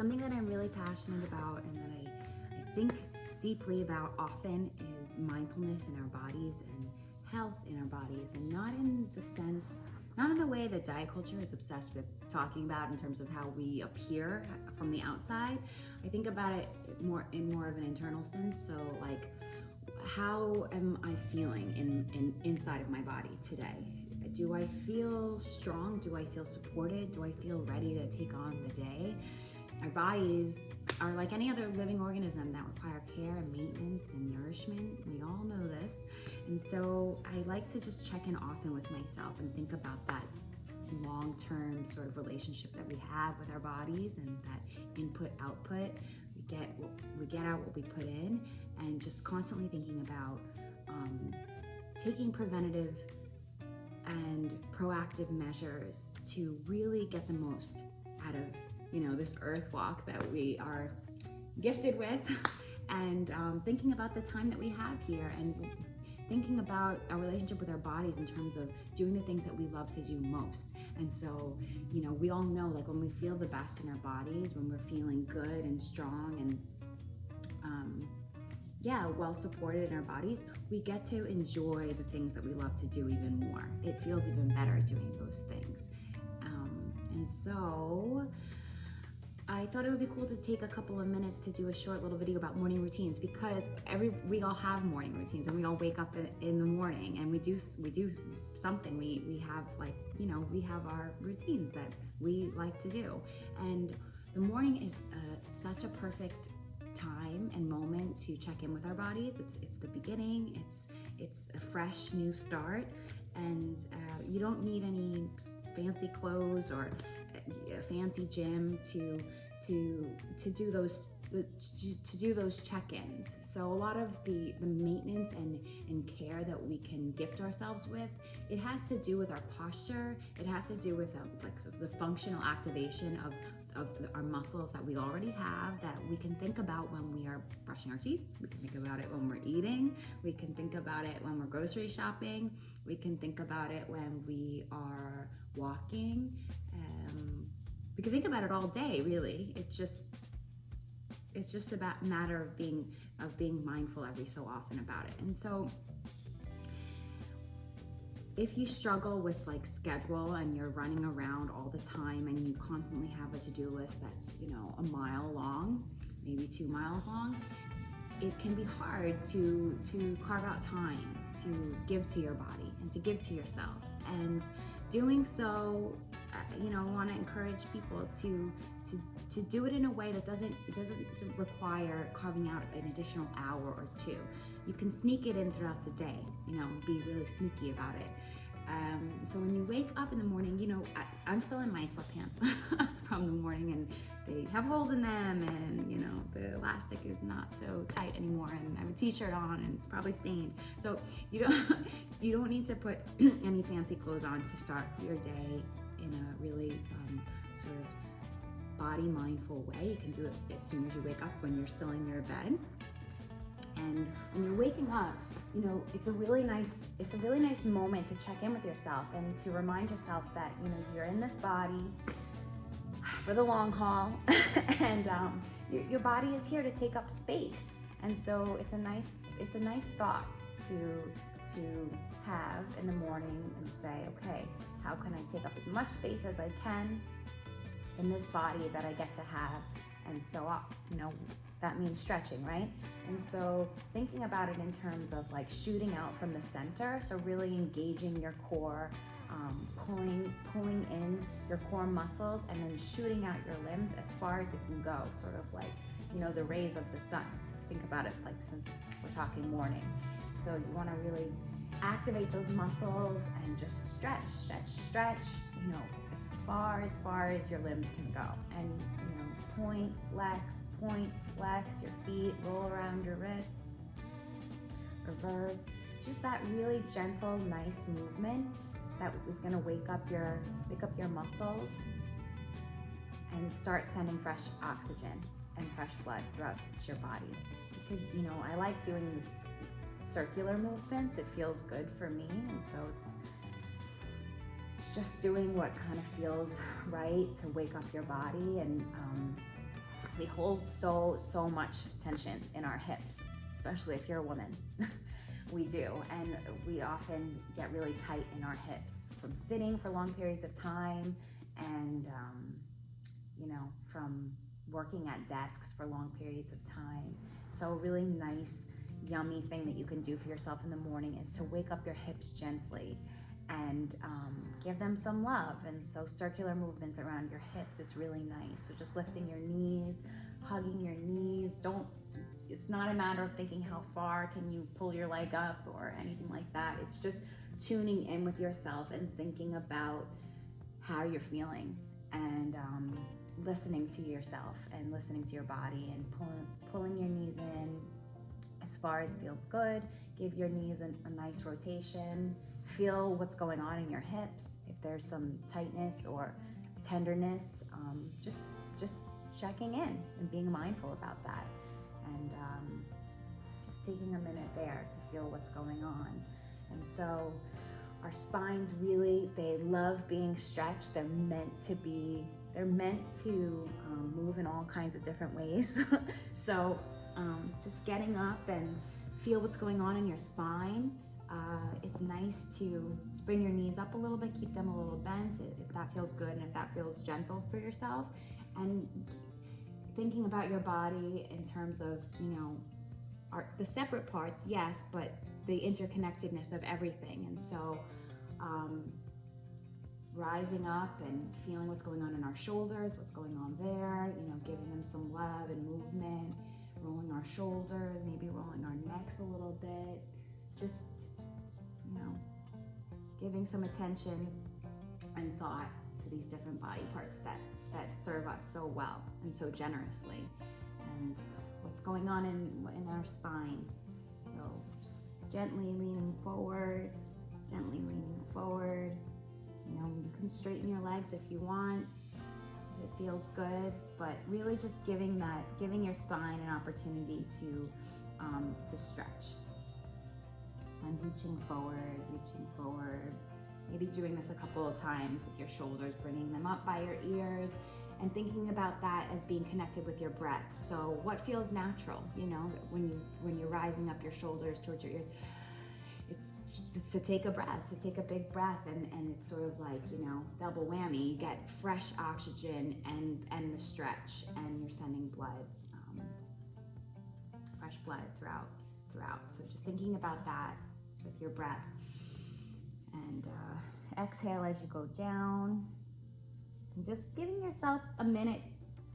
Something that I'm really passionate about and that I think deeply about often is mindfulness in our bodies and health in our bodies, and not in the way that diet culture is obsessed with talking about in terms of how we appear from the outside. I think about it more of an internal sense. So like, how am I feeling inside of my body today? Do I feel strong? Do I feel supported? Do I feel ready to take on the day? Our bodies are like any other living organism that require care and maintenance and nourishment. We all know this. And so I like to just check in often with myself and think about that long-term sort of relationship that we have with our bodies, and that input-output. We get out what we put in, and just constantly thinking about taking preventative and proactive measures to really get the most out of this earth walk that we are gifted with, and thinking about the time that we have here, and thinking about our relationship with our bodies in terms of doing the things that we love to do most. And so, we all know, like, when we feel the best in our bodies, when we're feeling good and strong and well supported in our bodies, we get to enjoy the things that we love to do even more. It feels even better doing those things. And so I thought it would be cool to take a couple of minutes to do a short little video about morning routines, because we all have morning routines, and we all wake up in the morning and we do something. We have, like, we have our routines that we like to do, and the morning is such a perfect time and moment to check in with our bodies. It's the beginning. It's a fresh new start, and you don't need any fancy clothes or a fancy gym to do those check-ins. So a lot of the maintenance and care that we can gift ourselves with, it has to do with our posture. It has to do with like the functional activation of our muscles that we already have, that we can think about when we are brushing our teeth. We can think about it when we're eating. We can think about it when we're grocery shopping. We can think about it when we are walking. We can think about it all day, really. It's just about matter of being mindful every so often about it. And so if you struggle with like schedule and you're running around all the time and you constantly have a to-do list that's a mile long, maybe 2 miles long, it can be hard to carve out time to give to your body and to give to yourself. And doing so, I want to encourage people to do it in a way that doesn't require carving out an additional hour or two. You can sneak it in throughout the day, be really sneaky about it. So when you wake up in the morning, I'm still in my sweatpants from the morning, and they have holes in them, and the elastic is not so tight anymore, and I have a t-shirt on and it's probably stained. So you don't need to put any fancy clothes on to start your day in a really sort of body mindful way. You can do it as soon as you wake up, when you're still in your bed. And when you're waking up, it's a really nice moment to check in with yourself and to remind yourself that you're in this body for the long haul, and your body is here to take up space. And so it's a nice thought to have in the morning and say, okay, how can I take up as much space as I can in this body that I get to have? And so that means stretching, right? And so thinking about it in terms of like shooting out from the center, so really engaging your core, pulling in your core muscles, and then shooting out your limbs as far as it can go, sort of like the rays of the sun. Think about it like, since we're talking morning. So you want to really activate those muscles and just stretch, as far as your limbs can go. And point, flex your feet, roll around your wrists, reverse. Just that really gentle, nice movement that is going to wake up your muscles and start sending fresh oxygen and fresh blood throughout your body. Because I like doing this circular movements. It feels good for me, and so it's just doing what kind of feels right to wake up your body. And We hold so much tension in our hips, especially if you're a woman. We do, and we often get really tight in our hips from sitting for long periods of time, and from working at desks for long periods of time. So a really nice, yummy thing that you can do for yourself in the morning is to wake up your hips gently and give them some love. And so circular movements around your hips, it's really nice. So just lifting your knees, hugging your knees. It's not a matter of thinking how far can you pull your leg up or anything like that. It's just tuning in with yourself and thinking about how you're feeling, and listening to yourself and listening to your body, and pulling your knees in as far as feels good. Give your knees a nice rotation. Feel what's going on in your hips. If there's some tightness or tenderness, just checking in and being mindful about that, and just taking a minute there to feel what's going on. And so our spines really, they love being stretched. They're meant to move in all kinds of different ways. So just getting up and feel what's going on in your spine. It's nice to bring your knees up a little bit, keep them a little bent if that feels good and if that feels gentle for yourself. And thinking about your body in terms of, the separate parts, yes, but the interconnectedness of everything. And so rising up and feeling what's going on in our shoulders, what's going on there, giving them some love and movement, rolling our shoulders, maybe rolling our necks a little bit, just, giving some attention and thought to these different body parts that serve us so well and so generously, and what's going on in our spine. So just gently leaning forward. You can straighten your legs if you want, if it feels good, but really just giving your spine an opportunity to stretch. And reaching forward, maybe doing this a couple of times with your shoulders, bringing them up by your ears, and thinking about that as being connected with your breath. So what feels natural, when you're rising up your shoulders towards your ears, it's to take a breath, to take a big breath, and it's sort of like, double whammy. You get fresh oxygen and the stretch, and you're sending blood, fresh blood throughout. So just thinking about that with your breath, and exhale as you go down, and just giving yourself a minute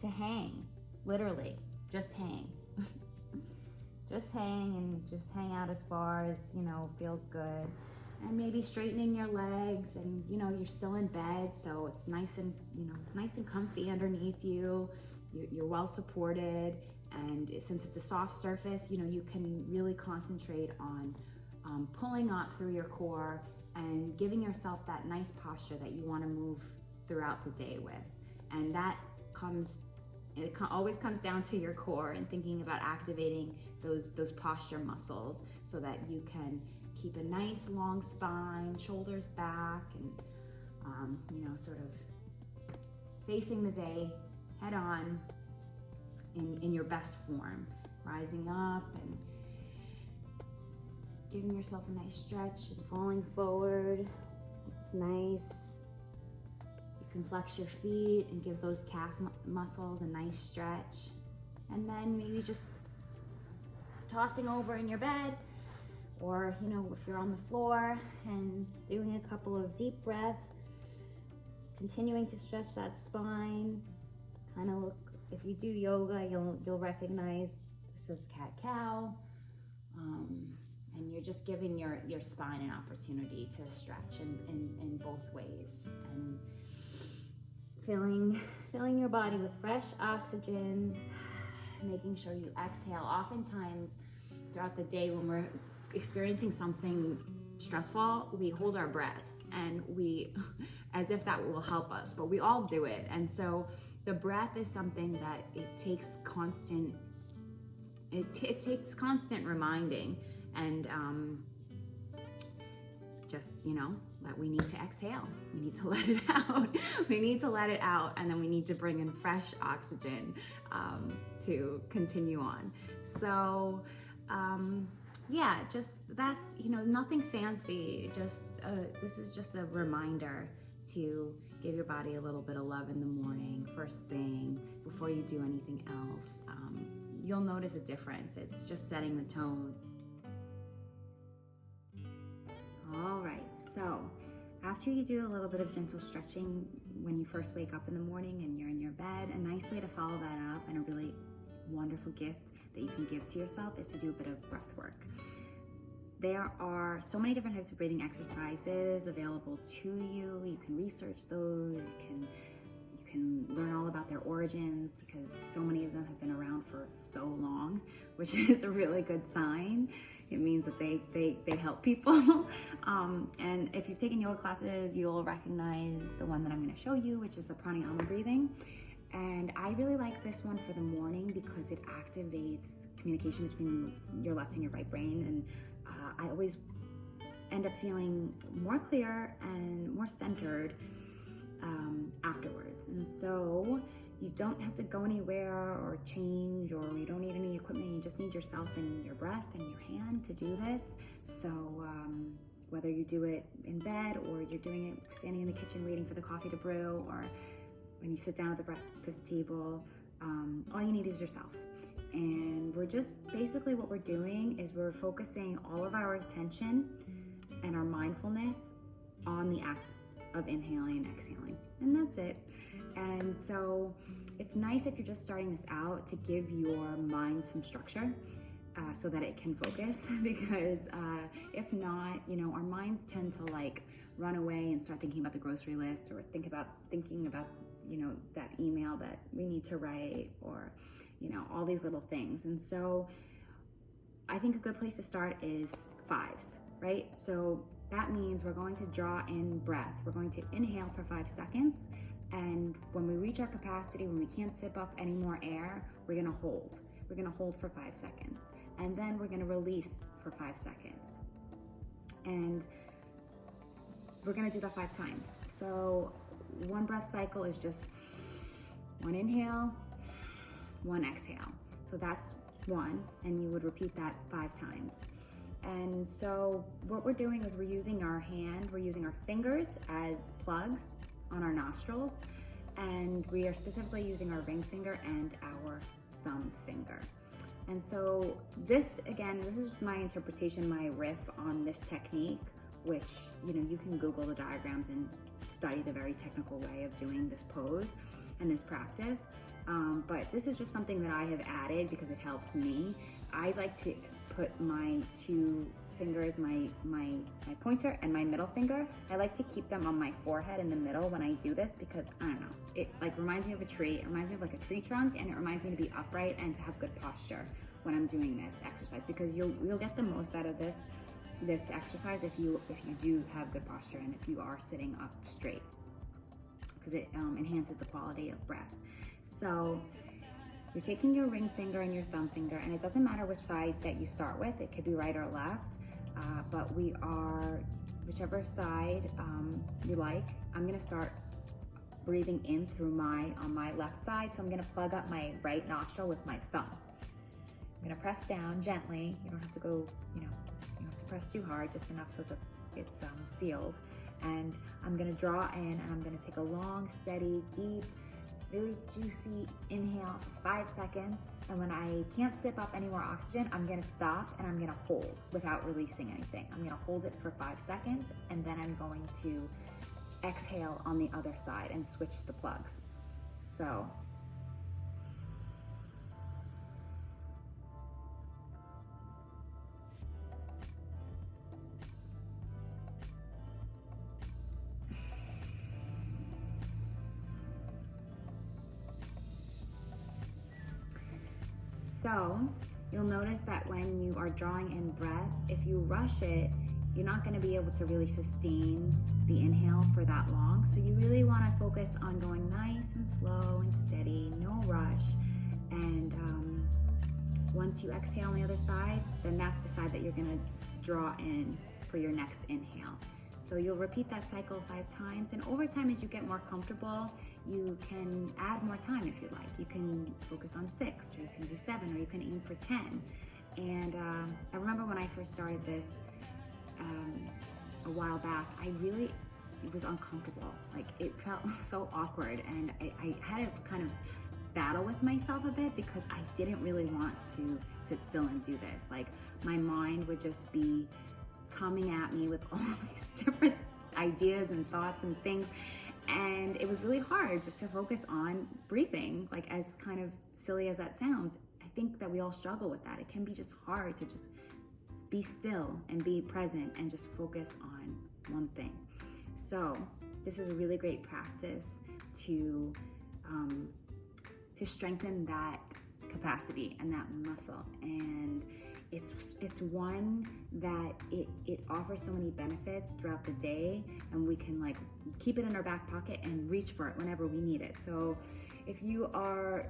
to hang, literally, just hang. Just hang, and just hang out as far as, feels good. And maybe straightening your legs, and, you're still in bed, so it's nice and, it's nice and comfy underneath you. You're well supported, and since it's a soft surface, you can really concentrate on pulling up through your core and giving yourself that nice posture that you want to move throughout the day with. And that always comes down to your core, and thinking about activating those posture muscles so that you can keep a nice long spine, shoulders back, and sort of facing the day head on in your best form, rising up and giving yourself a nice stretch and falling forward. It's nice. You can flex your feet and give those calf muscles a nice stretch. And then maybe just tossing over in your bed, or if you're on the floor, and doing a couple of deep breaths, continuing to stretch that spine. Kind of look, if you do yoga, you'll recognize this is cat-cow, and you're just giving your spine an opportunity to stretch in both ways, and filling your body with fresh oxygen, making sure you exhale. Oftentimes throughout the day, when we're experiencing something stressful, we hold our breaths, and we, as if that will help us, but we all do it. And so the breath is something that it takes constant reminding, and just, that we need to exhale. We need to let it out. We need to let it out, and then we need to bring in fresh oxygen to continue on. So, yeah, just that's, nothing fancy. Just this is just a reminder to give your body a little bit of love in the morning, first thing, before you do anything else. You'll notice a difference. It's just setting the tone. All right, so after you do a little bit of gentle stretching when you first wake up in the morning and you're in your bed, a nice way to follow that up and a really wonderful gift that you can give to yourself is to do a bit of breath work. There are so many different types of breathing exercises available to you. You can research those. You can learn all about their origins, because so many of them have been around for so long, which is a really good sign. It means that they help people. And if you've taken yoga classes, you'll recognize the one that I'm going to show you, which is the pranayama breathing. And I really like this one for the morning because it activates communication between your left and your right brain. And I always end up feeling more clear and more centered afterwards. And so you don't have to go anywhere or change, or you don't need any equipment. You just need yourself and your breath and your hand to do this. So whether you do it in bed, or you're doing it standing in the kitchen waiting for the coffee to brew, or when you sit down at the breakfast table, all you need is yourself. And we're just, basically what we're doing is we're focusing all of our attention and our mindfulness on the act of inhaling and exhaling. And that's it. And so it's nice if you're just starting this out to give your mind some structure so that it can focus, because if not, our minds tend to run away and start thinking about the grocery list, or thinking about that email that we need to write, or all these little things. And so I think a good place to start is 5s, right? So that means we're going to draw in breath. We're going to inhale for 5 seconds. And when we reach our capacity, when we can't sip up any more air, we're gonna hold. We're gonna hold for 5 seconds. And then we're gonna release for 5 seconds. And we're gonna do that 5 times. So one breath cycle is just 1 inhale, 1 exhale. So that's 1, and you would repeat that 5 times. And so what we're doing is we're using our fingers as plugs on our nostrils, and we are specifically using our ring finger and our thumb finger. And so this is just my interpretation, my riff on this technique, which, you can Google the diagrams and study the very technical way of doing this pose and this practice. But this is just something that I have added because it helps me. I like to put my 2 fingers, my pointer and my middle finger, I like to keep them on my forehead in the middle when I do this, because I don't know, it reminds me of a tree. It reminds me of a tree trunk, and it reminds me to be upright and to have good posture when I'm doing this exercise, because you'll get the most out of this exercise if you do have good posture and if you are sitting up straight, because it enhances the quality of breath. So you're taking your ring finger and your thumb finger, and it doesn't matter which side that you start with. It could be right or left, but we are, whichever side you like. I'm gonna start breathing in through on my left side. So I'm gonna plug up my right nostril with my thumb. I'm gonna press down gently. You don't have to go, you don't have to press too hard, just enough so that it's sealed. And I'm gonna draw in, and I'm gonna take a long, steady, deep, really juicy inhale for 5 seconds. And when I can't sip up any more oxygen, I'm gonna stop and I'm gonna hold without releasing anything. I'm gonna hold it for 5 seconds, and then I'm going to exhale on the other side and switch the plugs. So you'll notice that when you are drawing in breath, if you rush it, you're not going to be able to really sustain the inhale for that long. So you really want to focus on going nice and slow and steady, no rush. And once you exhale on the other side, then that's the side that you're going to draw in for your next inhale. So you'll repeat that cycle 5 times, and over time, as you get more comfortable, you can add more time if you like. You can focus on 6, or you can do 7, or you can aim for 10. And I remember when I first started this a while back, it was uncomfortable. Like, it felt so awkward, and I had to kind of battle with myself a bit because I didn't really want to sit still and do this. Like, my mind would just be coming at me with all these different ideas and thoughts and things, and it was really hard just to focus on breathing. Like, as kind of silly as that sounds, I think that we all struggle with that. It can be just hard to just be still and be present and just focus on one thing. So this is a really great practice to strengthen that capacity and that muscle. And it's one that it offers so many benefits throughout the day, and we can like keep it in our back pocket and reach for it whenever we need it. So if you are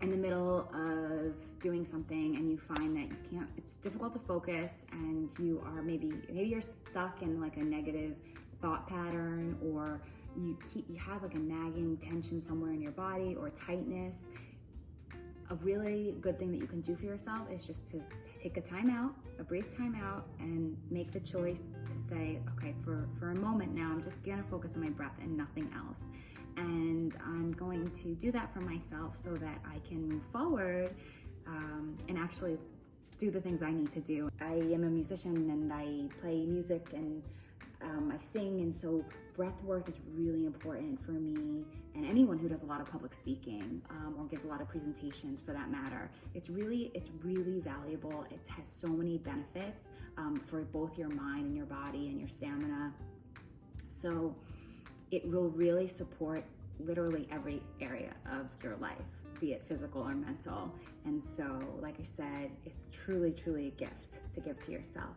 in the middle of doing something and you find that it's difficult to focus, and you are maybe you're stuck in like a negative thought pattern, or you have like a nagging tension somewhere in your body or tightness, a really good thing that you can do for yourself is just to take a brief time out, and make the choice to say, okay, for a moment now, I'm just gonna focus on my breath and nothing else. And I'm going to do that for myself so that I can move forward and actually do the things I need to do. I am a musician, and I play music, and I sing, and so breath work is really important for me and anyone who does a lot of public speaking or gives a lot of presentations, for that matter. It's really valuable. It has so many benefits for both your mind and your body and your stamina. So it will really support literally every area of your life, be it physical or mental. And so, like I said, it's truly a gift to give to yourself.